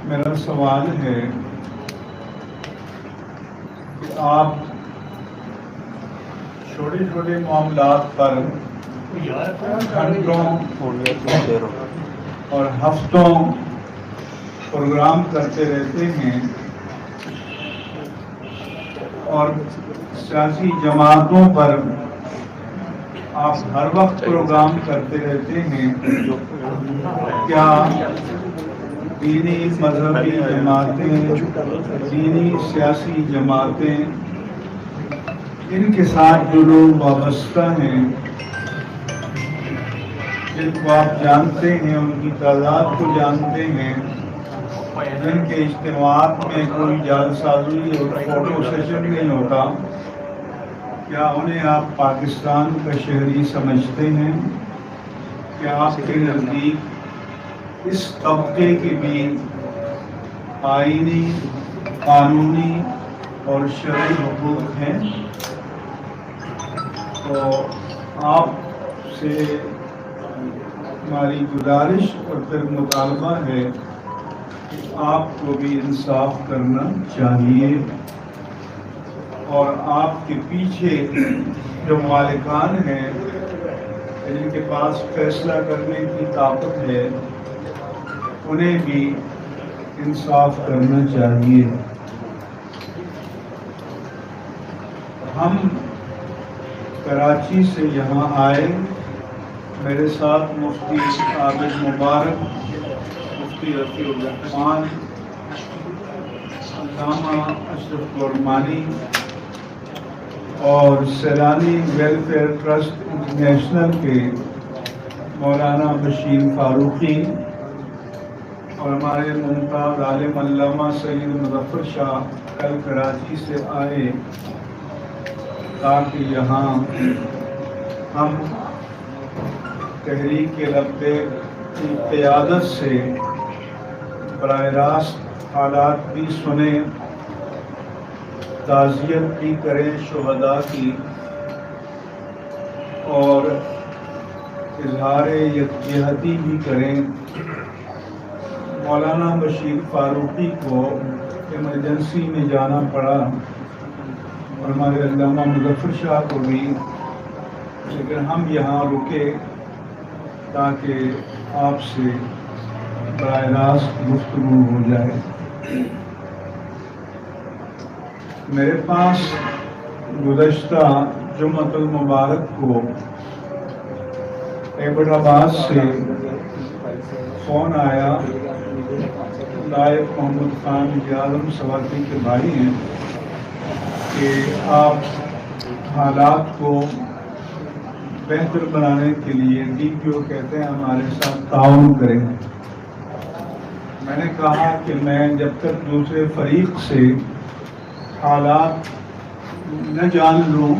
میرا سوال ہے کہ آپ چھوٹے چھوٹے معاملات پر گھنٹوں اور ہفتوں پروگرام کرتے رہتے ہیں اور سیاسی جماعتوں پر آپ ہر وقت پروگرام کرتے رہتے ہیں. کیا دینی مذہبی جماعتیں، دینی سیاسی جماعتیں، ان کے ساتھ جو لوگ وابستہ ہیں، جن کو آپ جانتے ہیں، ان کی تعداد کو جانتے ہیں، جن کے اجتماعات میں کوئی جعل سازی اور فوٹو سیشن نہیں ہوتا، کیا انہیں آپ پاکستان کا شہری سمجھتے ہیں؟ کیا آپ کے نزدیک اس طبقے کے بھی آئینی، قانونی اور شرعی حقوق ہیں؟ تو آپ سے ہماری گزارش اور پھر مطالبہ ہے کہ آپ کو بھی انصاف کرنا چاہیے، اور آپ کے پیچھے جو مالکان ہیں، جن کے پاس فیصلہ کرنے کی طاقت ہے، انہیں بھی انصاف کرنا چاہیے. ہم کراچی سے یہاں آئے، میرے ساتھ مفتی عابد مبارک، مفتی رفیع الرحمان، علامہ اشرف غرمانی اور سیلانی ویلفیئر ٹرسٹ انٹرنیشنل کے مولانا بشیر فاروقی اور ہمارے ممتاز عالم علامہ سید مظفر شاہ کل کراچی سے آئے تاکہ یہاں ہم تحریک لبیک کی قیادت سے براہ راست حالات بھی سنیں، تعزیت بھی کریں شہداء کی، اور اظہار یکجہتی بھی کریں. مولانا بشیر فاروقی کو ایمرجنسی میں جانا پڑا اور ہمارے علامہ مظفر شاہ کو بھی، لیکن ہم یہاں رکے تاکہ آپ سے براہ راست گفتگو ہو جائے. میرے پاس گزشتہ جمعۃ المبارک کو ایبٹ آباد سے فون آیا، لائق محمد خان عالم سواتی کے بھائی ہیں، کہ آپ حالات کو بہتر بنانے کے لیے ڈی پی او کہتے ہیں ہمارے ساتھ تعاون کریں. میں نے کہا کہ میں جب تک دوسرے فریق سے حالات نہ جان لوں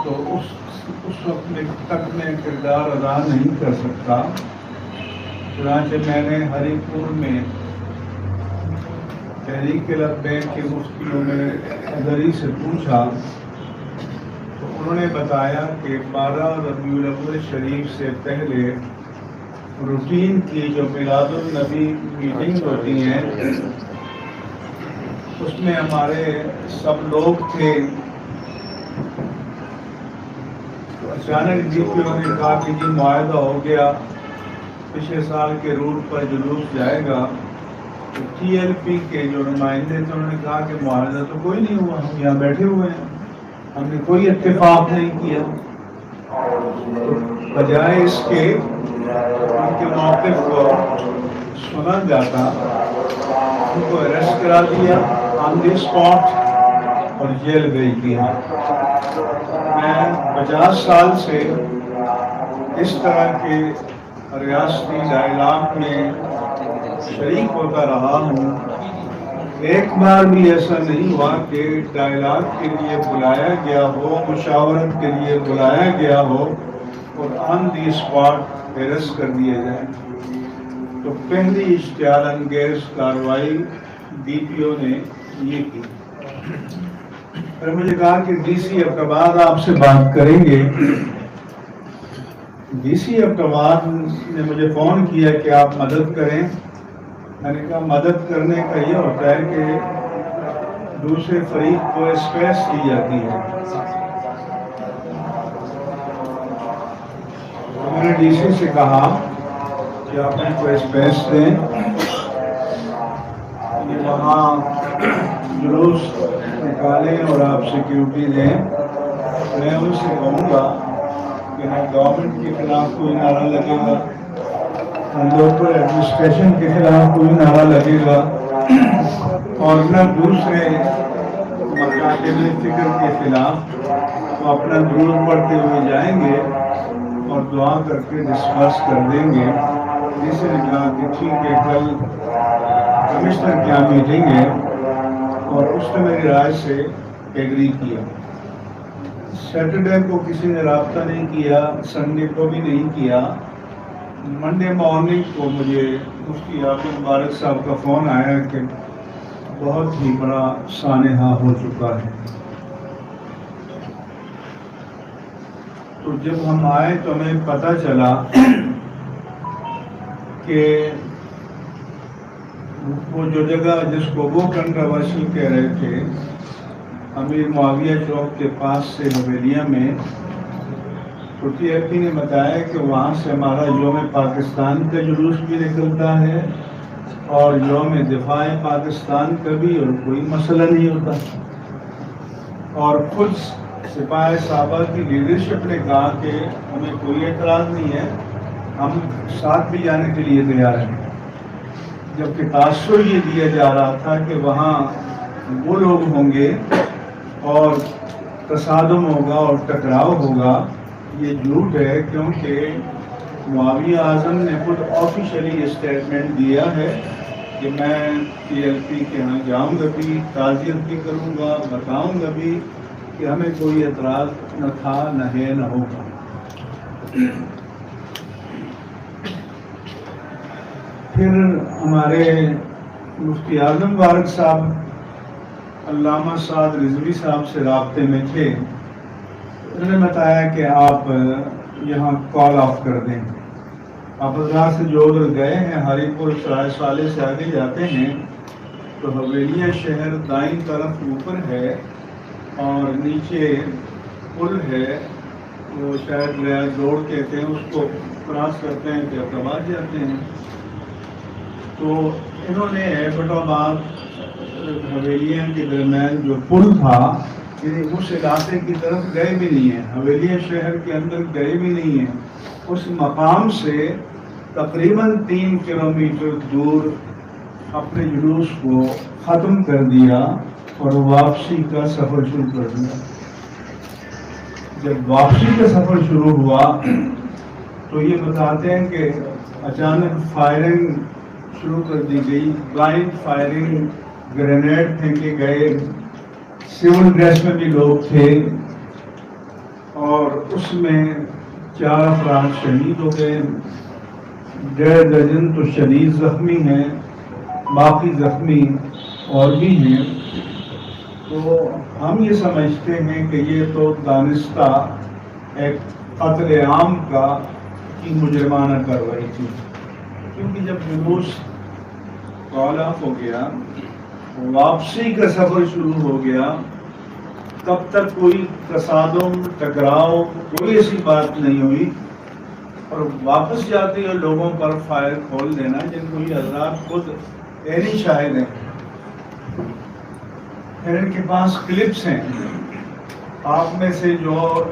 تو اس وقت تک میں کردار ادا نہیں کر سکتا. چنانچہ میں نے ہری پور میں تحریک لبیک کے مفتیوں میں ادری سے پوچھا تو انہوں نے بتایا کہ 12 ربیع الاول شریف سے پہلے روٹین کی جو میلاد النبی میٹنگ ہوتی ہیں، اس میں ہمارے سب لوگ تھے. تو اچانک جی پی او نے کہا کہ جی معاہدہ ہو گیا، پچھلے سال کے روٹ پر جلوس جائے گا. تو ٹی ایل پی کے جو نمائندے تھے انہوں نے کہا کہ معاہدہ تو کوئی نہیں ہوا، ہم یہاں بیٹھے ہوئے ہیں، ہم نے کوئی اتفاق نہیں کیا. بجائے اس کے ان کے موقف کو سنا جاتا، ان کو اریسٹ کرا دیا آن دی اسپاٹ اور جیل بھیج دیا. میں 50 سال سے اس طرح کے ریاستی ڈائلاگ میں شریک ہوتا رہا ہوں. ایک بار بھی ایسا نہیں ہوا کہ ڈائلاگ کے لیے بلایا گیا ہو، مشاورت کے لیے بلایا گیا ہو اور آن دی اسپاٹ اریسٹ کر دیے جائیں. تو پہلی اشتعال انگیز کارروائی ڈی پی او نے یہ کی. پھر مجھے کہا کہ ڈی سی ابٹاباد آپ سے بات کریں گے. ڈی سی ابٹاباد نے مجھے فون کیا کہ آپ مدد کریں. میں نے کہا مدد کرنے کا یہ ہوتا ہے کہ دوسرے فریق کو اسپیس دی جاتی ہے. میں نے ڈی سی سے کہا کہ آپ ان کو اسپیس دیں, یہ وہاں جلوس نکالیں اور آپ سیکیورٹی دیں. میں ان سے کہوں گا کہ نہ گورنمنٹ کے خلاف کوئی نعرہ لگے گا, نہ لوکل ایڈمنسٹریشن کے خلاف کوئی نعرہ لگے گا, اور نہ دوسرے مکاتب فکر کے خلاف. وہ اپنا درود پڑھتے ہوئے جائیں گے اور دعا کر کے ڈسپرس کر دیں گے. جس نے کہا کہ ٹھیک ہے, کل کمشنر کیا میٹنگ ہے, اور اس نے میری رائے سے ایگری کیا. سیٹرڈے کو کسی نے رابطہ نہیں کیا, سنڈے کو بھی نہیں کیا. منڈے مارننگ کو مجھے مفتی عابد مبارک صاحب کا فون آیا کہ بہت ہی بڑا سانحہ ہو چکا ہے. تو جب ہم آئے تو ہمیں پتہ چلا کہ وہ جو جگہ جس کو وہ کنٹروورشل کہہ رہے تھے, امیر معاویہ چوک کے پاس سے حویلیہ میں, چھٹی ایپی نے بتایا کہ وہاں سے ہمارا یوم پاکستان کا جلوس بھی نکلتا ہے اور یوم دفاع پاکستان کا بھی, اور کوئی مسئلہ نہیں ہوتا. اور خود سپاہی صحابہ کی لیڈرشپ نے کہا کہ ہمیں کوئی اعتراض نہیں ہے, ہم ساتھ بھی جانے کے لیے تیار ہیں. جبکہ تاثر یہ دیا جا رہا تھا کہ وہاں وہ لوگ ہوں گے اور تصادم ہوگا اور ٹکراؤ ہوگا. یہ جھوٹ ہے, کیونکہ معاویہ اعظم نے خود آفیشلی اسٹیٹمنٹ دیا ہے کہ میں پی ایل پی کے یہاں جاؤں گا بھی, تعزیت بھی کروں گا, بتاؤں گا بھی کہ ہمیں کوئی اعتراض نہ تھا, نہ ہے, نہ ہوگا. پھر ہمارے مفتی اعظم مبارک صاحب علامہ سعد رضوی صاحب سے رابطے میں تھے. انہوں نے بتایا کہ آپ یہاں کال آف کر دیں. آپ بازار سے جو ادھر گئے ہیں, ہری پور سرائے سالے سے آگے جاتے ہیں تو حویلیہ شہر دائیں طرف اوپر ہے, اور نیچے پل ہے, وہ شاید ریاض روڈ کہتے ہیں, اس کو کراس کرتے ہیں کہ اقتباد جاتے ہیں. تو انہوں نے ایبٹ آباد حویلیہ کے درمیان جو پل تھا, اس علاقے کی طرف گئے بھی نہیں ہیں, حویلیہ شہر کے اندر گئے بھی نہیں ہیں. اس مقام سے تقریباً 3 کلومیٹر دور اپنے جلوس کو ختم کر دیا اور واپسی کا سفر شروع کر دیا. جب واپسی کا سفر شروع ہوا تو یہ بتاتے ہیں کہ اچانک فائرنگ شروع کر دی گئی, بلائنڈ فائرنگ, گرینیڈ پھینکے گئے. سول ڈریس میں بھی لوگ تھے, اور اس میں 4 افراد شہید ہو گئے, 1.5 درجن تو شدید زخمی ہیں, باقی زخمی اور بھی ہیں. تو ہم یہ سمجھتے ہیں کہ یہ تو دانستہ ایک قتل عام کی مجرمانہ کارروائی تھی, کیونکہ جب جلوس کال آف ہو گیا, واپسی کا سفر شروع ہو گیا, تب تک کوئی تصادم, ٹکراؤ, کوئی ایسی بات نہیں ہوئی. اور واپس جاتے ہوئے لوگوں پر فائر کھول دینا, جن کو یہ حضرات خود عینی شاہد ہیں. پھر ان کے پاس کلپس ہیں. آپ میں سے جو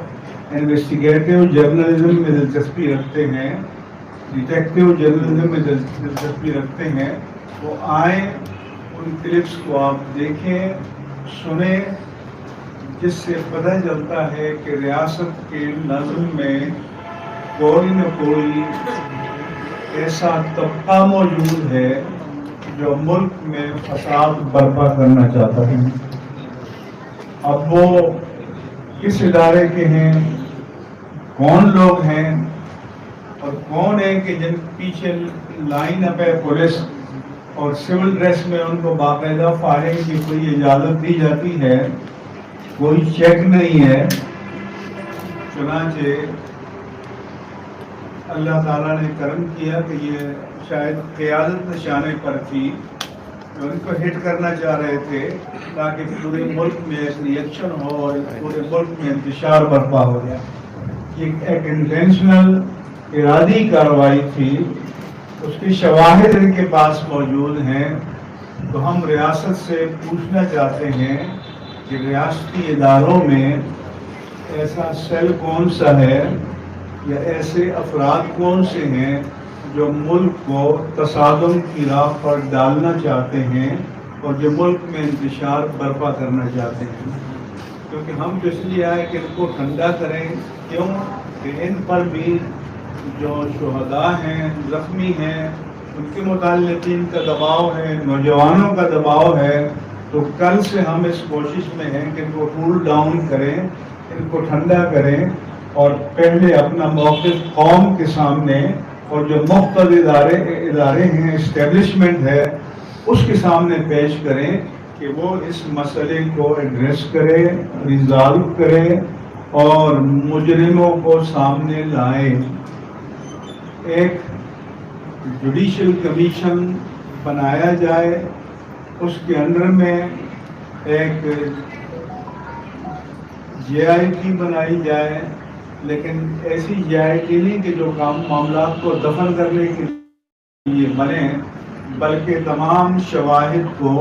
انویسٹیگیٹو جرنلزم میں دلچسپی رکھتے ہیں, ڈیٹیکٹیو جرنلزم میں دلچسپی رکھتے ہیں, وہ آئیں, ان کلپس کو آپ دیکھیں, سنیں, جس سے پتہ چلتا ہے کہ ریاست کے نظم میں کوئی نہ کوئی ایسا طبقہ موجود ہے جو ملک میں فساد برپا کرنا چاہتا ہے. اب وہ کس ادارے کے ہیں, کون لوگ ہیں, اور کون ہے کہ جن پیچھے لائن اپ ہے پولیس اور سول ڈریس میں ان کو باقاعدہ فائرنگ کی کوئی اجازت دی جاتی ہے, کوئی چیک نہیں ہے. چنانچہ اللہ تعالیٰ نے کرم کیا کہ یہ شاید قیادت نشانے پر تھی، ان کو ہٹ کرنا چاہ رہے تھے تاکہ پورے ملک میں ایک ریئیکشن ہو اور پورے ملک میں انتشار برپا ہو جائے. یہ ایک انٹینشنل ارادی کارروائی تھی. اس کی شواہد ان کے پاس موجود ہیں. تو ہم ریاست سے پوچھنا چاہتے ہیں کہ ریاستی اداروں میں ایسا سیل کون سا ہے یا ایسے افراد کون سے ہیں جو ملک کو تصادم کی راہ پر ڈالنا چاہتے ہیں اور جو ملک میں انتشار برپا کرنا چاہتے ہیں. کیونکہ ہم تو اس لیے آئے کہ ان کو ٹھنڈا کریں. کیوں کہ ان پر بھی جو شہداء ہیں، زخمی ہیں، ان کے متعلقین کا دباؤ ہے، نوجوانوں کا دباؤ ہے. تو کل سے ہم اس کوشش میں ہیں کہ ان کو کول ڈاؤن کریں، ان کو ٹھنڈا کریں اور پہلے اپنا موقف قوم کے سامنے اور جو مختلف ادارے ہیں، اسٹیبلشمنٹ ہے، اس کے سامنے پیش کریں کہ وہ اس مسئلے کو ایڈریس کرے، ریزالو کرے اور مجرموں کو سامنے لائے. ایک جوڈیشل کمیشن بنایا جائے، اس کے انڈر میں ایک جے آئی ٹی بنائی جائے، لیکن ایسی جے آئی ٹی نہیں کہ جو معاملات کو دفن کرنے کے لیے بنے، بلکہ تمام شواہد کو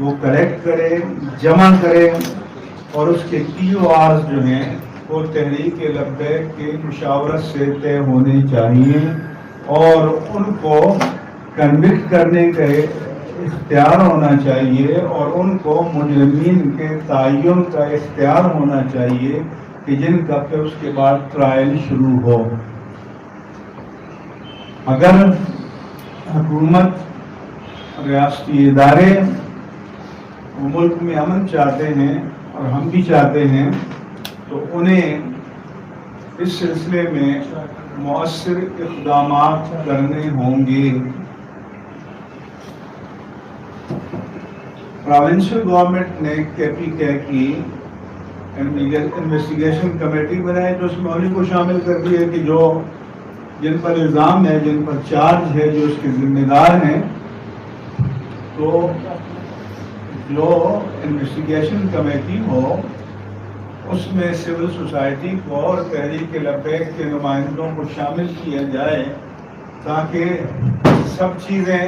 وہ کلیکٹ کرے، جمع کرے اور اس کے ٹی او آرز جو ہیں وہ تحریک لبیک کی مشاورت سے طے ہونے چاہیے اور ان کو کنوکٹ کرنے کا اختیار ہونا چاہیے اور ان کو مجرمین کے تعین کا اختیار ہونا چاہیے کہ جن کا پھر اس کے بعد ٹرائل شروع ہو. اگر حکومت، ریاستی ادارے ملک میں امن چاہتے ہیں اور ہم بھی چاہتے ہیں تو انہیں اس سلسلے میں مؤثر اقدامات کرنے ہوں گے. پروونشل گورنمنٹ نے KPK کی انویسٹیگیشن کمیٹی بنائی تو اس میں انہیں کو شامل کر دیا کہ جو جن پر الزام ہے، جن پر چارج ہے، جو اس کے ذمہ دار ہیں. تو جو انویسٹیگیشن کمیٹی ہو اس میں سول سوسائٹی کو اور تحریک لبیک کے نمائندوں کو شامل کیا جائے تاکہ سب چیزیں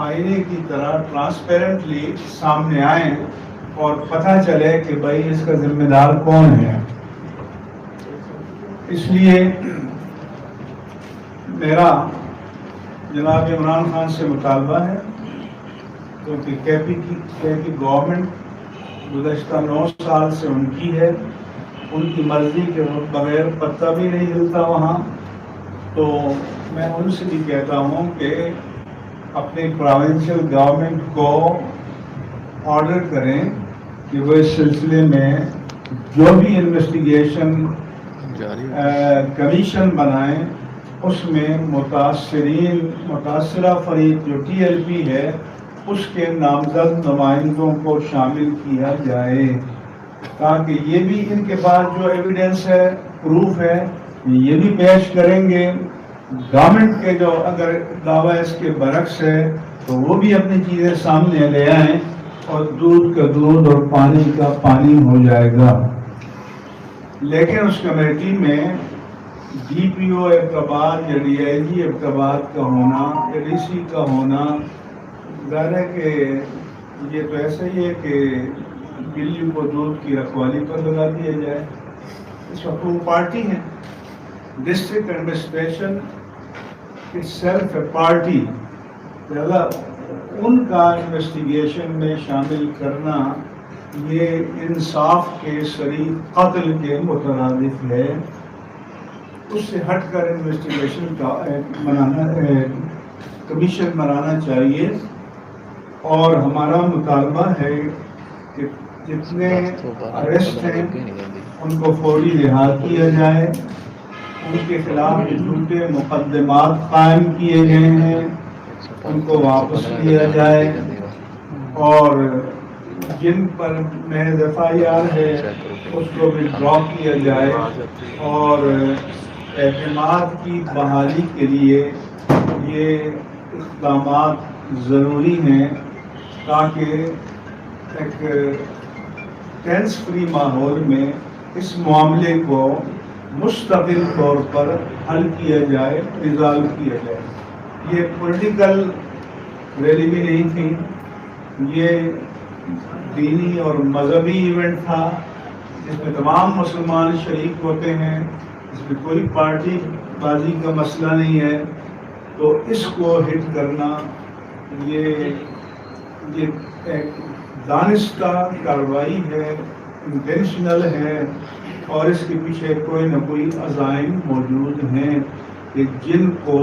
آئینے کی طرح ٹرانسپیرنٹلی سامنے آئیں اور پتہ چلے کہ بھائی اس کا ذمہ دار کون ہے. اس لیے میرا جناب عمران خان سے مطالبہ ہے کیونکہ کی گورنمنٹ گزشتہ 9 سال سے ان کی ہے، ان کی مرضی کے بغیر پتہ بھی نہیں ہلتا وہاں. تو میں ان سے بھی کہتا ہوں کہ اپنی پروونشل گورنمنٹ کو آرڈر کریں کہ وہ اس سلسلے میں جو بھی انویسٹیگیشن کمیشن بنائیں اس میں متاثرہ فریق جو TLP ہے اس کے نامزد نمائندوں کو شامل کیا جائے تاکہ یہ بھی ان کے پاس جو ایویڈنس ہے، پروف ہے، یہ بھی پیش کریں گے. گورنمنٹ کے جو اگر دعویٰ اس کے برعکس ہے تو وہ بھی اپنی چیزیں سامنے لے آئیں اور دودھ کا دودھ اور پانی کا پانی ہو جائے گا. لیکن اس کمیٹی میں DPO ارتباط یا DIG ارتباط کا ہونا یا DC کا ہونا ظاہر ہے کہ یہ تو ایسا ہی ہے کہ بلی کو دودھ کی رکھوالی پر لگا دیا جائے. اس وقت وہ پارٹی ہیں. District administration self a party, لہذا ان کا انویسٹیگیشن میں شامل کرنا یہ انصاف کے صریح قتل کے مترادف ہے. اس سے ہٹ کر انویسٹیگیشن کا کمیشن بنانا چاہیے. اور ہمارا مطالبہ ہے کہ جتنے اریسٹ ہیں ان کو فوری رہا کیا جائے، ان کے خلاف جھوٹے مقدمات قائم کیے گئے ہیں ان کو واپس لیا جائے اور جن پر محض FIR ہے اس کو بھی ڈرا کیا جائے اور اعتماد کی بحالی کے لیے یہ اقدامات ضروری ہیں تاکہ ایک ٹینس فری ماحول میں اس معاملے کو مستقل طور پر حل کیا جائے، ریزالو کیا جائے۔ یہ پولیٹیکل ریلی بھی نہیں تھی، یہ دینی اور مذہبی ایونٹ تھا جس میں تمام مسلمان شریک ہوتے ہیں، اس میں کوئی پارٹی بازی کا مسئلہ نہیں ہے۔ تو اس کو ہٹ کرنا یہ ایک دانستہ کارروائی ہے، انٹینشنل ہے، اور اس کے پیچھے کوئی نہ کوئی عزائم موجود ہیں کہ جن کو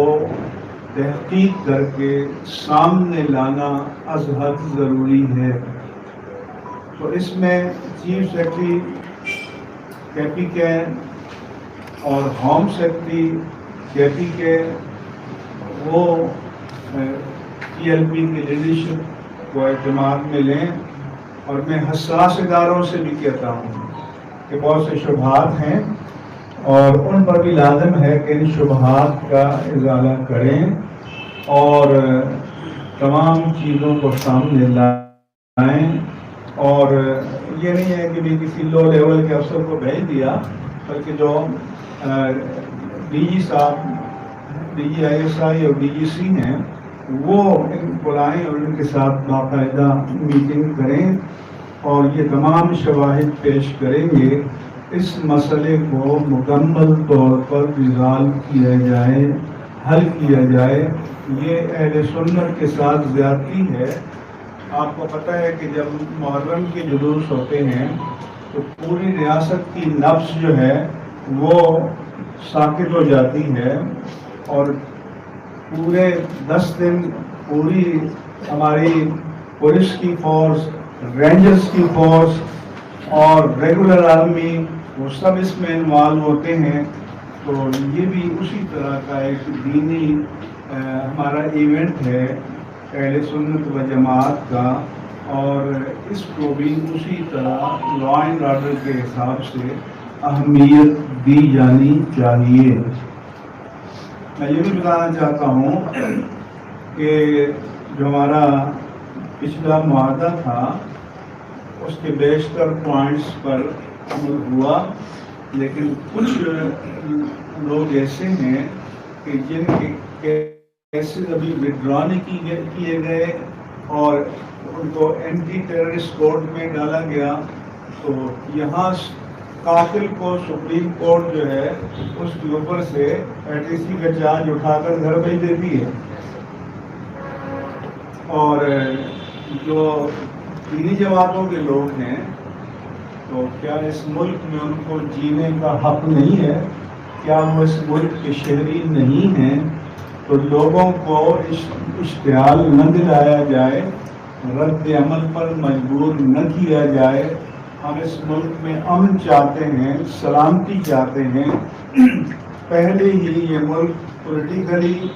تحقیق کر کے سامنے لانا از حد ضروری ہے۔ تو اس میں چیف سیکرٹری کے پی کے اور ہوم سیکرٹری کے پی کے وہ پی ایل پی کی لیڈرشپ کو اعتماد میں لیں، اور میں حساس اداروں سے بھی کہتا ہوں کہ بہت سے شبہات ہیں اور ان پر بھی لازم ہے کہ ان شبہات کا ازالہ کریں اور تمام چیزوں کو سامنے لائیں۔ اور یہ نہیں ہے کہ بھی کسی لو لیول کے افسر کو بھیج دیا، بلکہ جو ڈی جی صاحب، D G I S I اور ڈی جی سی ہیں، وہ ان بلائیں اور ان کے ساتھ باقاعدہ میٹنگ کریں اور یہ تمام شواہد پیش کریں گے، اس مسئلے کو مکمل طور پر ریزالو کیا جائے، حل کیا جائے۔ یہ اہل سنت کے ساتھ زیادتی ہے۔ آپ کو پتہ ہے کہ جب محرم کے جلوس ہوتے ہیں تو پوری ریاست کی نبض جو ہے وہ ساکت ہو جاتی ہے، اور پورے 10 دن پوری ہماری پولیس کی فورس، رینجرز کی فورس اور ریگولر آرمی وہ سب اس میں انوالو ہوتے ہیں۔ تو یہ بھی اسی طرح کا ایک دینی ہمارا ایونٹ ہے اہل سنت و جماعت کا، اور اس کو بھی اسی طرح لا اینڈ آرڈر کے حساب سے اہمیت دی جانی چاہیے۔ میں یہ بھی بتانا چاہتا ہوں کہ جو ہمارا پچھلا معاہدہ تھا اس کے بیشتر پوائنٹس پر عمل ہوا، لیکن کچھ لوگ ایسے ہیں کہ جن کے کیسز ابھی وڈرا نہیں کیے گئے اور ان کو اینٹی ٹیررسٹ کورٹ میں ڈالا گیا۔ تو یہاں قاتل کو سپریم کورٹ جو ہے اس کے اوپر سے ایٹیسی کا چارج اٹھا کر گھر بھیج دیتی ہے، اور جو دینی جماعتوں کے لوگ ہیں تو کیا اس ملک میں ان کو جینے کا حق نہیں ہے؟ کیا وہ اس ملک کے شہری نہیں ہیں؟ تو لوگوں کو اشتعال نہ دلایا جائے، رد عمل پر مجبور نہ کیا جائے۔ ہم اس ملک میں امن چاہتے ہیں، سلامتی چاہتے ہیں۔ پہلے ہی یہ ملک پولیٹیکلی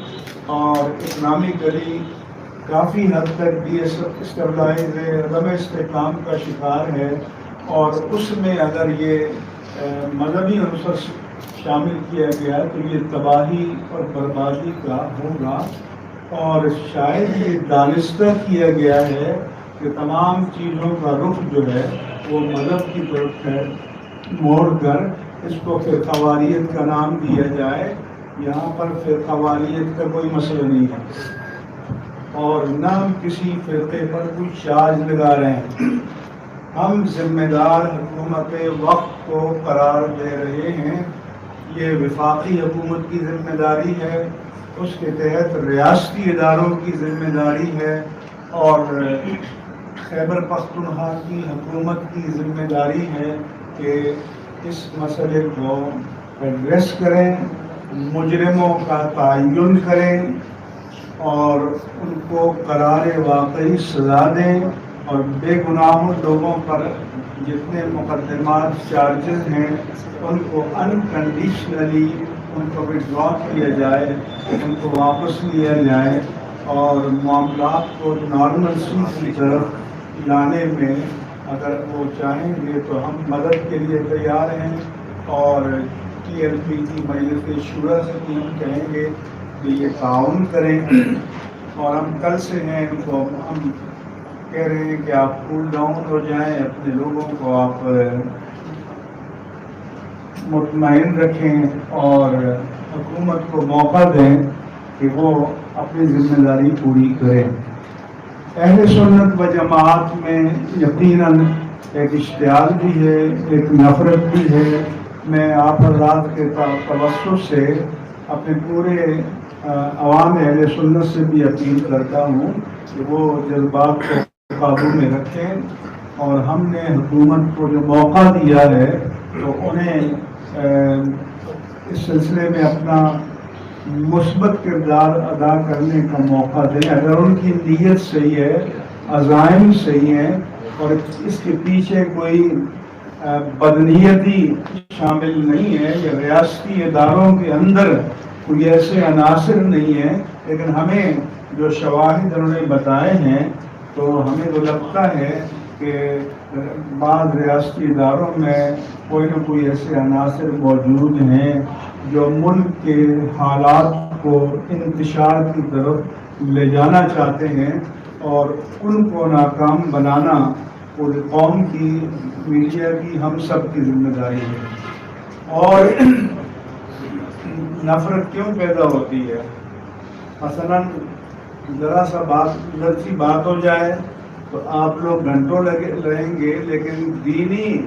اور اکنامکلی کافی حد تک ڈی اسٹیبلائز ہے، عدم استحکام کا شکار ہے، اور اس میں اگر یہ مذہبی عنصر شامل کیا گیا تو یہ تباہی اور بربادی کا ہوگا۔ اور شاید یہ دانستہ کیا گیا ہے کہ تمام چیزوں کا رخ جو ہے وہ مذہب کی طرف ہے، موڑ کر اس کو فرقہ واریت کا نام دیا جائے۔ یہاں پر فرقہ واریت کا کوئی مسئلہ نہیں ہے، اور نہ ہم کسی فرقے پر کوئی چارج لگا رہے ہیں۔ ہم ذمہ دار حکومت وقت کو قرار دے رہے ہیں۔ یہ وفاقی حکومت کی ذمہ داری ہے، اس کے تحت ریاستی اداروں کی ذمہ داری ہے، اور خیبر پختونخوا کی حکومت کی ذمہ داری ہے کہ اس مسئلے کو ایڈریس کریں، مجرموں کا تعین کریں اور ان کو قرار واقعی سزا دیں، اور بے گناہوں لوگوں پر جتنے مقدمات چارجز ہیں ان کو انکنڈیشنلی ان کو وڈرا کیا جائے، ان کو واپس لیا جائے، اور معاملات کو نارملسی کی طرف لانے میں اگر وہ چاہیں گے تو ہم مدد کے لیے تیار ہیں۔ اور ٹی ایل پی کی مجلس شورا سے بھی ہم کہیں گے کہ یہ تعاون کریں، اور ہم کل سے ہیں ان کو ہم کہہ رہے ہیں کہ آپ کول ڈاؤن ہو جائیں، اپنے لوگوں کو آپ مطمئن رکھیں اور حکومت کو موقع دیں کہ وہ اپنی ذمہ داری پوری کرے۔ اہل سنت و جماعت میں یقیناً ایک اشتعال بھی ہے، ایک نفرت بھی ہے۔ میں آپ حضرات کے توسط سے اپنے پورے عوام اہل سنت سے بھی اپیل کرتا ہوں کہ وہ جذبات کو قابو میں رکھیں، اور ہم نے حکومت کو جو موقع دیا ہے تو انہیں اس سلسلے میں اپنا مثبت کردار ادا کرنے کا موقع دیں۔ اگر ان کی نیت صحیح ہے، عزائم صحیح ہیں، اور اس کے پیچھے کوئی بدنیتی شامل نہیں ہے، یا ریاستی اداروں کے اندر کوئی ایسے عناصر نہیں ہیں، لیکن ہمیں جو شواہد انہوں نے بتائے ہیں تو ہمیں تو لگتا ہے کہ بعض ریاستی اداروں میں کوئی نہ کوئی ایسے عناصر موجود ہیں جو ملک کے حالات کو انتشار کی طرف لے جانا چاہتے ہیں، اور ان کو ناکام بنانا پوری قوم کی، میڈیا کی، ہم سب کی ذمہ داری ہے۔ اور نفرت کیوں پیدا ہوتی ہے؟ مثلا ذرا سی بات ہو جائے تو آپ لوگ گھنٹوں لگیں گے، لیکن دینی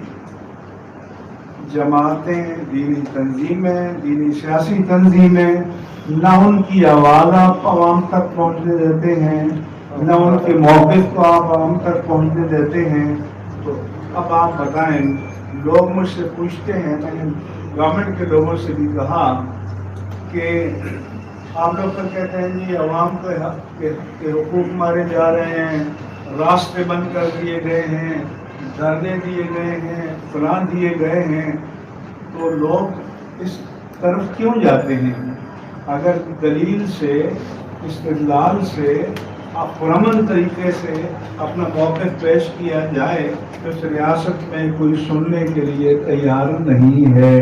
جماعتیں، دینی تنظیمیں، دینی سیاسی تنظیمیں نہ ان کی آواز آپ عوام تک پہنچنے دیتے ہیں، نہ ان کے موقف کو آپ عوام تک پہنچنے دیتے ہیں۔ تو اب آپ بتائیں، لوگ مجھ سے پوچھتے ہیں، میں نے گورنمنٹ کے لوگوں سے بھی کہا کہ آپ لوگ تو کہتے ہیں جی عوام کے حقوق مارے جا رہے ہیں، راستے بند کر دیے گئے ہیں، دھرنے دیے گئے ہیں، فلاں دیے گئے ہیں، تو لوگ اس طرف کیوں جاتے ہیں؟ اگر دلیل سے، استدلال سے، پرامن طریقے سے اپنا موقف پیش کیا جائے تو اس ریاست میں کوئی سننے کے لیے تیار نہیں ہے۔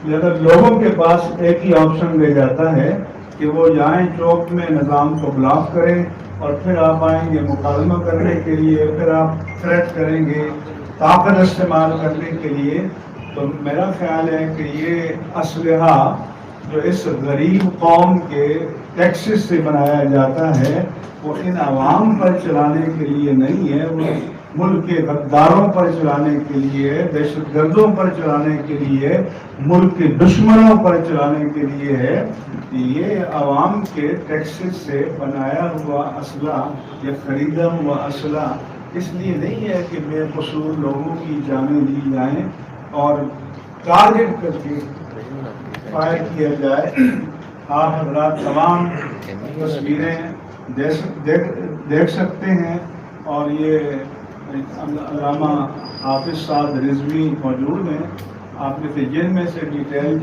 لہذا لوگوں کے پاس ایک ہی آپشن رہ جاتا ہے کہ وہ جائیں چوک میں، نظام کو بلاک کریں، اور پھر آپ آئیں گے مکالمہ کرنے کے لیے، پھر آپ تھریٹ کریں گے طاقت استعمال کرنے کے لیے۔ تو میرا خیال ہے کہ یہ اسلحہ جو اس غریب قوم کے ٹیکسز سے بنایا جاتا ہے وہ ان عوام پر چلانے کے لیے نہیں ہے، وہ ملک کے غداروں پر چلانے کے لیے، دہشت گردوں پر چلانے کے لیے، ملک کے دشمنوں پر چلانے کے لیے ہے۔ یہ عوام کے ٹیکسز سے بنایا ہوا اسلحہ یا خریدا ہوا اسلحہ اس لیے نہیں ہے کہ بے قصور لوگوں کی جانیں لی جائیں اور ٹارگٹ کر کے فائر کیا جائے۔ آپ حضرات تمام تصویریں دیکھ سکتے ہیں، اور یہ علامہ حافظ صاحب رضوی موجود ہیں، آپ میں سے جن میں سے ڈیٹیل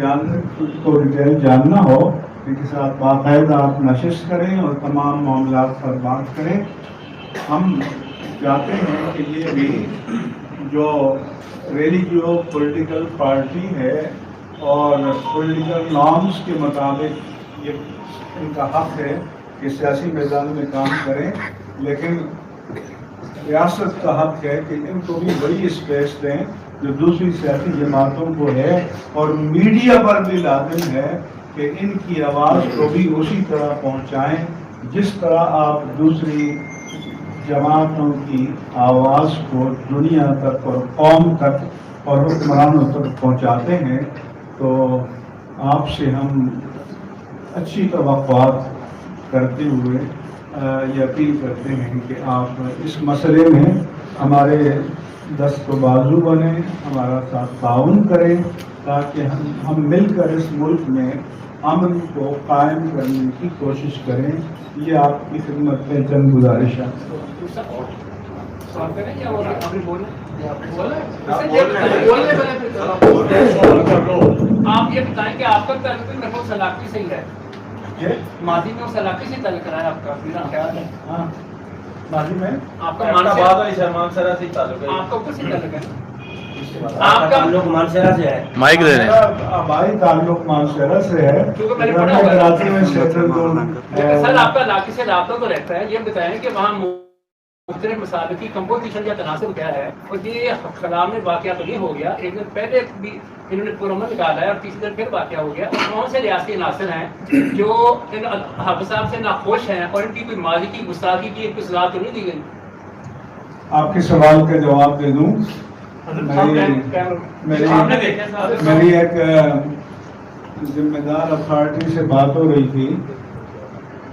جاننا ہو ان کے ساتھ باقاعدہ آپ نشست کریں اور تمام معاملات پر بات کریں۔ ہم چاہتے ہیں کہ یہ بھی جو ریلیجیو پولیٹیکل پارٹی ہے اور پولیٹیکل نارمز کے مطابق یہ ان کا حق ہے کہ سیاسی میدان میں کام کریں، لیکن ریاست کا حق ہے کہ ان کو بھی بڑی اسپیس دیں جو دوسری سیاسی جماعتوں کو ہے، اور میڈیا پر بھی لازم ہے کہ ان کی آواز کو بھی اسی طرح پہنچائیں جس طرح آپ دوسری جماعتوں کی آواز کو دنیا تک اور قوم تک اور حکمرانوں تک پہنچاتے ہیں۔ تو آپ سے ہم اچھی توقعات کرتے ہوئے یہ اپیل کرتے ہیں کہ آپ اس مسئلے میں ہمارے دست و بازو بنیں، ہمارا ساتھ تعاون کریں، تاکہ ہم مل کر اس ملک میں امن کو قائم کرنے کی کوشش کریں۔ یہ آپ کی خدمت میں چند گزارشات۔ آپ یہ بتائیں کہ آپ کا تعلق سلاقی سے ہی ہے، ماضی میں سلاقی سے تعلق رہا ہے آپ کا؟ میرا خیال ہے ہاں، ماضی میں آپ کا مان سے تعلق ہے، آپ کا کس سے تعلق ہے؟ آپ کا تعلق مانسہرہ سے ہے؟ مائک دے دیں. آبائی تعلق مانسہرہ سے ہے. کیونکہ میں نے پڑھا ہوا ہے. کراچی میں سیٹل سر آپ کا علاقے سے رابطہ تو رہتا ہے، یہ بتائیں کہ وہاں مختلف مسائل کی کمپوزیشن یا تناسب کیا ہے؟ اور یہ خلا میں واقعہ تو نہیں ہو گیا، ایک دن پہلے بھی انہوں نے پرامن نکالا ہے اور تیسرے دن پھر واقعہ ہو گیا. اور کون سے ریاستی عناصر ہیں جو ان حافظ صاحب سے ناخوش ہیں اور ان کی کوئی ماضی کی گستاخی کی ایک اصلاح تو نہیں دی گئی؟ آپ کے سوال کا جواب دے دوں. میری ایک ذمہ دار اتھارٹی سے بات ہو رہی تھی.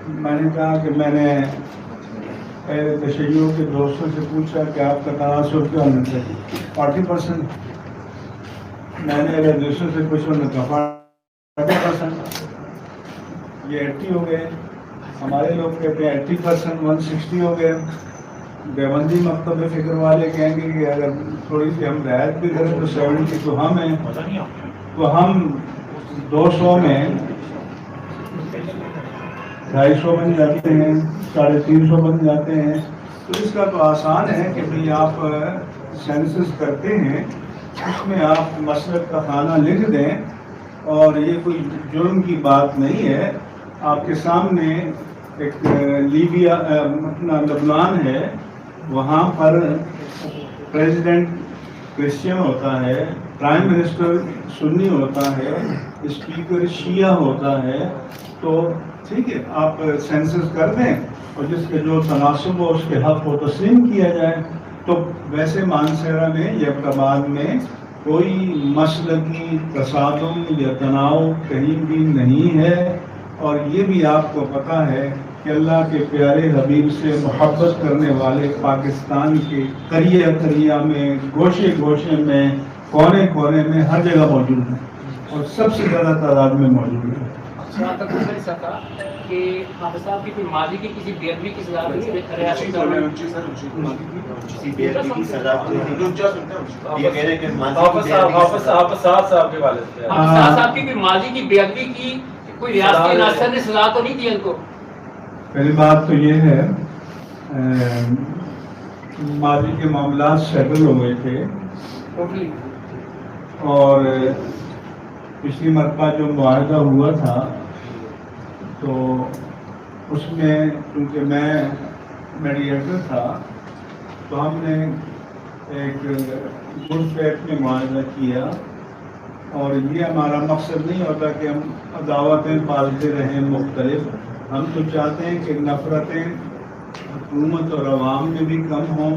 میں نے کہا کہ میں نے تشیع کے دوستوں سے پوچھا کہ آپ کا تناسب کیا ہونا چاہیے. 40%. میں نے اگر دوستوں سے پوچھا انہوں نے کہا 40%. یہ 80 ہو گئے. ہمارے لوگ کہتے ہیں 80%. 160 ہو گئے. دیوبندی مکتب فکر والے کہیں گے کہ اگر تھوڑی سی ہم رعایت بھی کریں تو 70 تو ہم ہیں. تو ہم 200 میں 250 بن جاتے ہیں، 350 بن جاتے ہیں. تو اس کا تو آسان ہے کہ بھئی آپ سینسس کرتے ہیں، اس میں آپ مسلک کا خانہ لکھ دیں، اور یہ کوئی جرم کی بات نہیں ہے. آپ کے سامنے ایک لیبیا اپنا لبنان ہے، وہاں پر پریزیڈنٹ کرسچن ہوتا ہے، پرائم منسٹر سنی ہوتا ہے، اسپیکر شیعہ ہوتا ہے. تو ٹھیک ہے، آپ سینسس کر دیں اور جس کے جو تناسب ہو اس کے حق کو تسلیم کیا جائے. تو ویسے مانسہرہ میں یا ابتباد میں کوئی مسلکی تصادم یا تناؤ کہیں بھی نہیں ہے. اور یہ بھی آپ کو پتہ ہے کہ اللہ کے پیارے حبیب سے محبت کرنے والے پاکستان کے قریہ قریہ میں، گوشے گوشے میں، کونے کونے میں ہر جگہ موجود ہیں، اور سب سے زیادہ تعداد میں موجود ہیں. جہاں تک ہو نہیں سکا کہ حافظ صاحب کی کوئی ماضی کی کسی بے ادبی کی سزا نہیں ریاستی حافظ صاحب کے والد سے صاحب کی کوئی ماضی کی بے ادبی کی کوئی ریاستی عناصر نے سزا تو نہیں دی ان کو؟ پہلی بات تو یہ ہے ماضی کے معاملات سیٹل ہو گئے تھے، ٹوٹلی. اور پچھلی مرتبہ جو معاہدہ ہوا تھا تو اس میں کیونکہ میں میڈیٹر تھا تو ہم نے ایک گڈ فیتھ میں معاہدہ کیا. اور یہ ہمارا مقصد نہیں ہوتا کہ ہم عداوتیں پالتے رہیں مختلف. ہم تو چاہتے ہیں کہ نفرتیں حکومت اور عوام میں بھی کم ہوں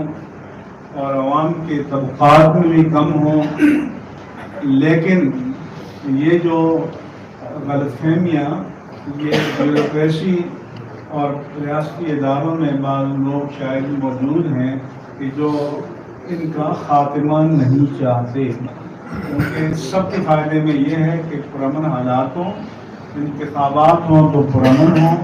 اور عوام کے طبقات میں بھی کم ہوں. لیکن یہ جو غلط فہمیاں یہ بیوروکریسی اور ریاستی اداروں میں بعض لوگ شاید موجود ہیں کہ جو ان کا خاتمہ نہیں چاہتے. کیونکہ سب کے فائدے میں یہ ہے کہ پرامن حالات ہوں، انتخابات ہوں تو پرامن ہوں،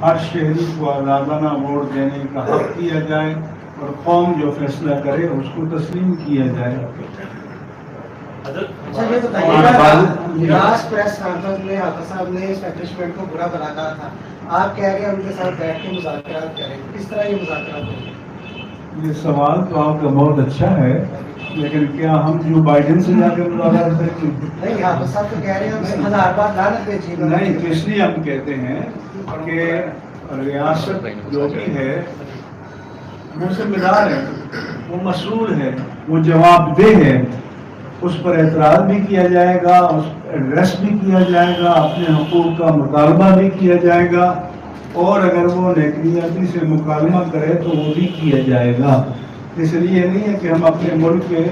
ہر شہری کو آزادانہ ووٹ دینے کا حق دیا جائے اور قوم جو فیصلہ کرے اس کو تسلیم کیا جائے. اچھا یہ بتائیے گا، راس پریس کانفرنس میں حافظ صاحب نے اسٹیبلشمنٹ کو برا بنا کہا تھا، آپ کہہ رہے ہیں ان کے ساتھ بیٹھ کے مذاکرات کریں، کس طرح یہ مذاکرات ہوں؟ یہ سوال تو آپ کا بہت اچھا ہے، لیکن کیا ہم جو بائیڈن سے جا کے مذاکرات کریں گے؟ نہیں، حافظ صاحب تو کہہ رہے ہیں ہم 1000 بار لعنت بھیجیے گا. نہیں، تو اس لیے ہم کہتے ہیں کہ ریاست جو بھی ہے وہ ذمہ دار ہے، وہ مسئول ہے، وہ جواب دہ ہے. اس پر اعتراض بھی کیا جائے گا، اس ایڈریس بھی کیا جائے گا، اپنے حقوق کا مطالبہ بھی کیا جائے گا، اور اگر وہ نیکنیاتی سے مکالمہ کرے تو وہ بھی کیا جائے گا. اس لیے نہیں ہے کہ ہم اپنے ملک کے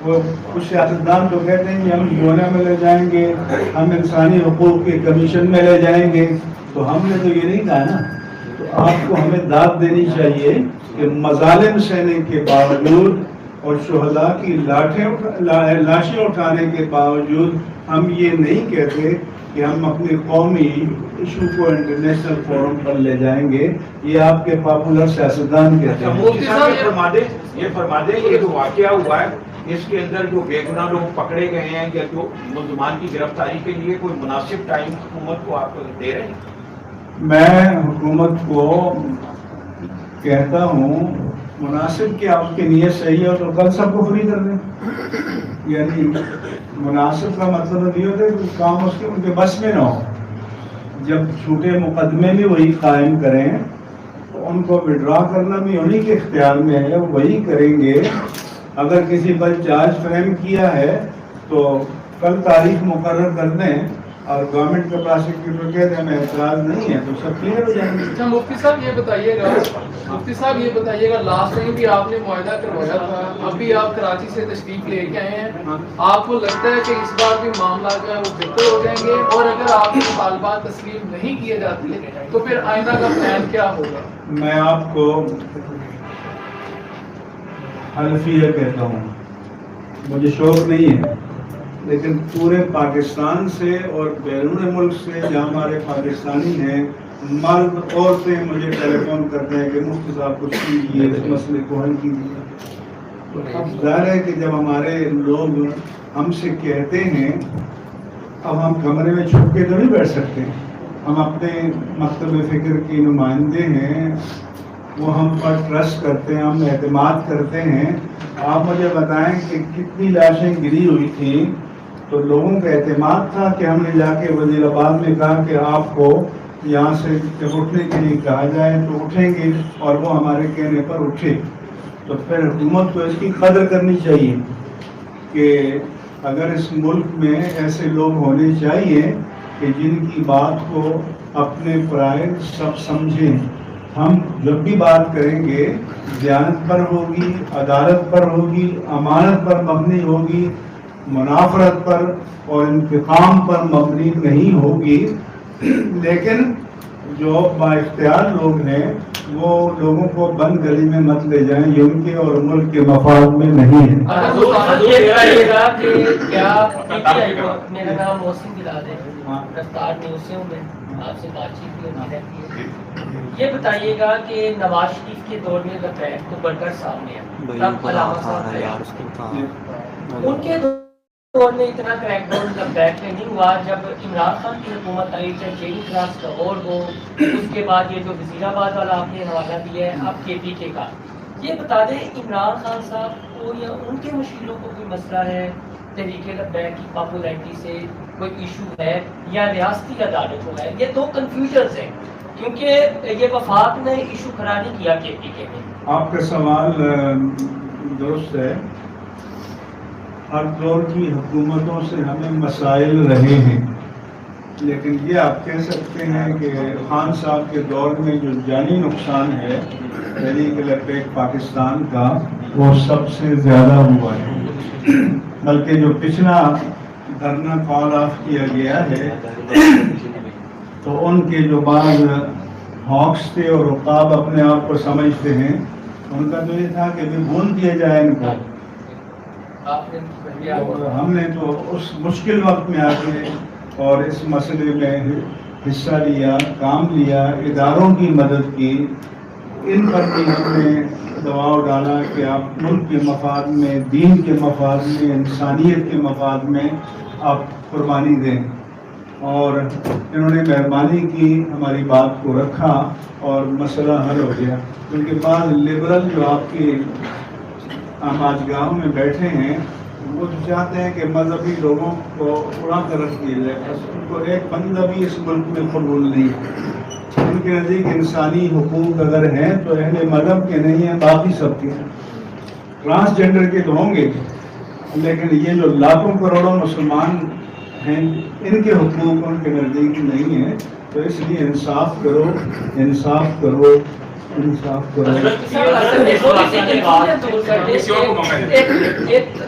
وہ کچھ سیاستدان تو کہتے ہیں کہ ہم یونا میں لے جائیں گے، ہم انسانی حقوق کے کمیشن میں لے جائیں گے. تو ہم نے تو یہ نہیں کہا نا. تو آپ کو ہمیں داد دینی چاہیے کہ مظالم سہنے کے باوجود اور شہداء کی لاشیں اٹھانے کے باوجود ہم یہ نہیں کہتے کہ ہم اپنے قومی ایشو کو انٹرنیشنل فورم پر لے جائیں گے. یہ آپ کے پاپولر سیاستدان کہتے ہیں. مفتی صاحب یہ فرما دیں یہ جو واقعہ ہوا ہے اس کے اندر جو بے گناہ لوگ پکڑے گئے ہیں یا جو ملزمان کی گرفتاری کے لیے کوئی مناسب ٹائم حکومت کو آپ دے رہے ہیں؟ میں حکومت کو کہتا ہوں مناسب کہ آپ کی نیت صحیح ہو تو کل سب کو فری کر دیں. یعنی مناسب کا مطلب یہ ہوتا ہے کہ کام اس کے ان کے بس میں نہ ہو. جب چھوٹے مقدمے بھی وہی قائم کریں تو ان کو وڈرا کرنا بھی انہیں کے اختیار میں ہے, وہ وہی کریں گے. اگر کسی پر چارج فریم کیا ہے تو کل تاریخ مقرر کر دیں اور گورنمنٹ کے پراسیکیوٹر کہہ دیں ہمیں اعتراض نہیں ہے تو سب کلیئر ہو جائیں گے. اچھا مفتی صاحب یہ بتائیے گا لاسٹ ٹائم بھی آپ نے معاہدہ کروایا تھا, ابھی آپ کراچی سے تشریف لے کے آئے ہیں, آپ کو لگتا ہے کہ اس بار بھی معاملہ جو ہے وہ بہتر ہو جائیں گے, اور اگر آپ کے مطالبات تسلیم نہیں کیے جاتے تو پھر آئندہ کا پلان کیا ہوگا؟ میں آپ کو حلفیہ کہتا ہوں, مجھے شوق نہیں ہے, لیکن پورے پاکستان سے اور بیرون ملک سے جہاں ہمارے پاکستانی ہیں مرد عورتیں مجھے ٹیلی فون کرتے ہیں کہ مفتی صاحب کچھ کیجیے, اس مسئلے کو حل کیجیے. تو اب ظاہر ہے کہ جب ہمارے لوگ ہم سے کہتے ہیں, اب ہم کمرے میں چھپ کے تو نہیں بیٹھ سکتے. ہم اپنے مکتب فکر کی نمائندے ہیں, وہ ہم پر ٹرسٹ کرتے ہیں, ہم اعتماد کرتے ہیں. آپ مجھے بتائیں کہ کتنی لاشیں گری ہوئی تھیں تو لوگوں کا اعتماد تھا کہ ہم نے جا کے وزیر آباد میں کہا کہ آپ کو یہاں سے جب اٹھنے کے لیے کہا جائے تو اٹھیں گے, اور وہ ہمارے کہنے پر اٹھے. تو پھر حکومت کو اس کی قدر کرنی چاہیے کہ اگر اس ملک میں ایسے لوگ ہونے چاہیے کہ جن کی بات کو اپنے پرائے سب سمجھیں. ہم جب بھی بات کریں گے دیانت پر ہوگی, عدالت پر ہوگی, امانت پر مبنی ہوگی, منافرت پر اور انتقام پر مبنی نہیں ہوگی. لیکن جو با اختیار لوگ ہیں وہ لوگوں کو بند گلی میں مت لے جائیں, یہ ان کے اور ملک کے مفاد میں نہیں ہے. میرا نام محسن بلال ہے, رفتار میوزیم میں آپ سے بات چیت بھی ہوتی رہتی ہے. یہ بتائیے گا کہ نواز شریف کے دور میں لبیک تو بڑھ سامنے ہے, تب علامہ صاحب ان کے دور میں اتنا کریک ڈاؤن لبیک میں نہیں ہوا. جب عمران خان کی حکومت آئی, چاہے چیری کلاس کا اور ہو, اس کے بعد یہ جو وزیر آباد والا آپ نے حوالہ دیا ہے اب KPK کا, یہ بتا دیں عمران خان صاحب کو یا ان کے مشکلوں کو کوئی مسئلہ ہے, تحریک لبیک کی پاپولیرٹی سے کوئی ایشو ہے یا ریاستی عدالت کو ہے؟ یہ دو کنفیوژنز ہیں کیونکہ یہ وفاق نے ایشو کھڑا نہیں کیا KPK میں. آپ کا سوال درست ہے. ہر دور کی حکومتوں سے ہمیں مسائل رہے ہیں, لیکن یہ آپ کہہ سکتے ہیں کہ خان صاحب کے دور میں جو جانی نقصان ہے تحریک لبیک پاکستان کا وہ سب سے زیادہ ہوا ہے. بلکہ جو پچھلا دھرنا کال آف کیا گیا ہے تو ان کے جو بعض ہاکس تھے اور عقاب اپنے آپ کو سمجھتے ہیں, ان کا تو یہ تھا کہ بھون دیا جائے ان کو. ہم نے تو اس مشکل وقت میں آ کے اور اس مسئلے میں حصہ لیا, کام لیا, اداروں کی مدد کی. ان پر بھی ہم نے دباؤ ڈالا کہ آپ ملک کے مفاد میں, دین کے مفاد میں, انسانیت کے مفاد میں آپ قربانی دیں. اور انہوں نے مہربانی کی, ہماری بات کو رکھا اور مسئلہ حل ہو گیا. ان کے بعد لبرل جو آپ کے آج گاؤں میں بیٹھے ہیں وہ تو چاہتے ہیں کہ مذہبی لوگوں کو اڑا کر رکھ دیا جائے, بس ان کو ایک بندہ بھی اس ملک میں قبول نہیں. ان کے نزدیک انسانی حقوق اگر ہیں تو اہل مذہب کے نہیں ہیں, باقی سب کے ہیں. ٹرانسجینڈر کے تو ہوں گے, لیکن یہ جو لاکھوں کروڑوں مسلمان ہیں ان کے حقوق ان کے نزدیک نہیں ہیں. تو اس لیے انصاف کرو, انصاف کرو, انصاف کرو.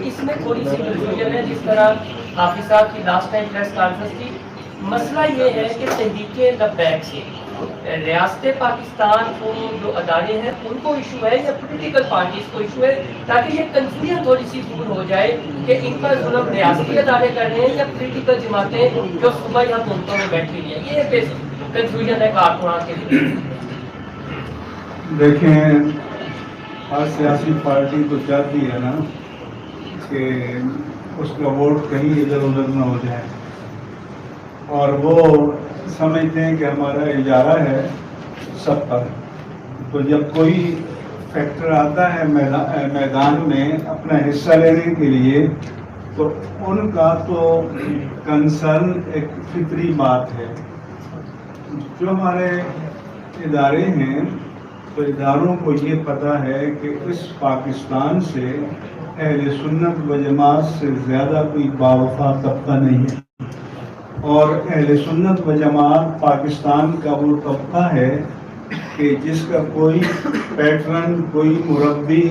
اس میں تھوڑی سی کنفیوژن ہے, جس طرح حافظ صاحب کی لاسٹ ٹائم پریس کانفرنس تھی. مسئلہ یہ ہے کہ تحریک لبیک سے ریاست پاکستان کو جو ادارے ہیں ان کو ایشو ہے یا پولیٹیکل پارٹیز کو ایشو ہے, تاکہ یہ کنفیوژن تھوڑی سی دور ہو جائے کہ ان کا ظلم ریاستی ادارے کر رہے ہیں یا پولیٹیکل جماعتیں جو صوبہ یا حکومتوں میں بیٹھی ہوئی ہیں. یہ کنفیوژن ہے کارکنان کے لیے. دیکھیں, ہر سیاسی پارٹی تو چاہتی ہے نا کہ اس کا ووٹ کہیں ادھر ادھر نہ ہو جائے, اور وہ سمجھتے ہیں کہ ہمارا اجارہ ہے سب پر. تو جب کوئی فیکٹر آتا ہے میدان میں اپنا حصہ لینے کے لیے تو ان کا تو کنسرن ایک فطری بات ہے. جو ہمارے ادارے ہیں تو اداروں کو یہ پتہ ہے کہ اس پاکستان سے اہل سنت و جماعت سے زیادہ کوئی باوفا طبقہ نہیں ہے، اور اہل سنت و جماعت پاکستان کا وہ طبقہ ہے کہ جس کا کوئی پیٹرن، کوئی مربی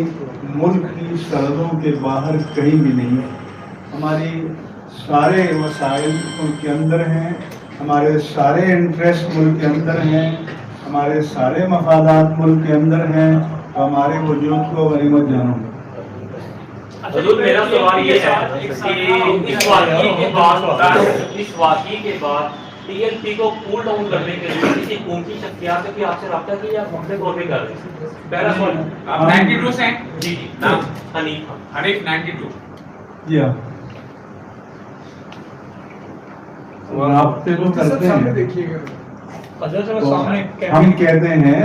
ملک کی سرحدوں کے باہر کہیں بھی نہیں ہے. ہماری سارے وسائل ملک کے اندر ہیں، ہمارے سارے انٹرسٹ ملک کے اندر ہیں، ہمارے سارے مفادات ملک کے اندر ہیں، تو ہمارے وجود کو غنیمت جانو. حضور میرا سوال یہ ہے کہ اس واقعے کے بعد ٹی ایل پی کو کول ڈاؤن کرنے کے لیے کسی حکومتی شخصیات نے آپ سے رابطہ کیا یا مختلف طور پہ کر رہے ہیں؟ پہلا سوال آپ 92 سے ہیں؟ جی جی نام حنیف 92. جی ہاں، رابطے تو کرتے ہیں. ہم کہتے ہیں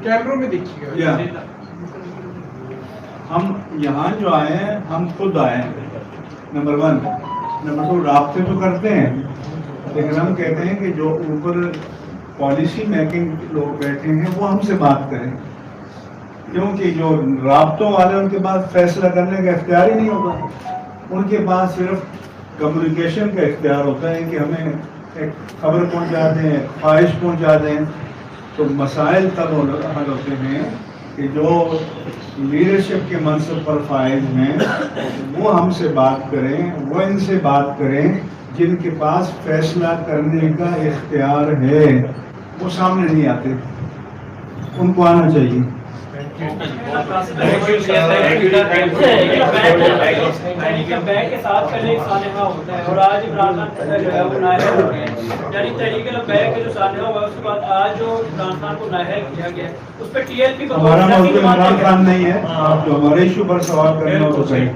کیمروں میں دیکھیے گا. یا ہم یہاں جو آئے ہیں ہم خود آئے ہیں، نمبر 1. نمبر 2 رابطے تو کرتے ہیں، لیکن ہم کہتے ہیں کہ جو اوپر پالیسی میکنگ لوگ بیٹھے ہیں وہ ہم سے بات کریں، کیونکہ جو رابطوں والے ان کے پاس فیصلہ کرنے کا اختیار ہی نہیں ہوتا. ان کے پاس صرف کمیونیکیشن کا اختیار ہوتا ہے کہ ہمیں ایک خبر پہنچا دیں، خواہش پہنچا دیں. تو مسائل تب حل ہوتے ہیں کہ جو لیڈرشپ کے منصب پر فائز ہیں وہ ہم سے بات کریں، وہ ان سے بات کریں جن کے پاس فیصلہ کرنے کا اختیار ہے. وہ سامنے نہیں آتے، ان کو آنا چاہیے. کے ساتھ پہلے ایک سانحہ ہوتا ہے اور آج عمران خان جو ہے وہ نااہل ہو گئے ہیں، یعنی تحریک لبیک کے جو سانحہ ہوا اس کے بعد آج جو عمران خان کو نااہل کیا گیا ہے اس پہ ٹی ایل پی کو ہمارا موضوع عمران خان نہیں ہے. آپ جو ہمارے ایشو پر سوال کرنا ہو تو صحیح.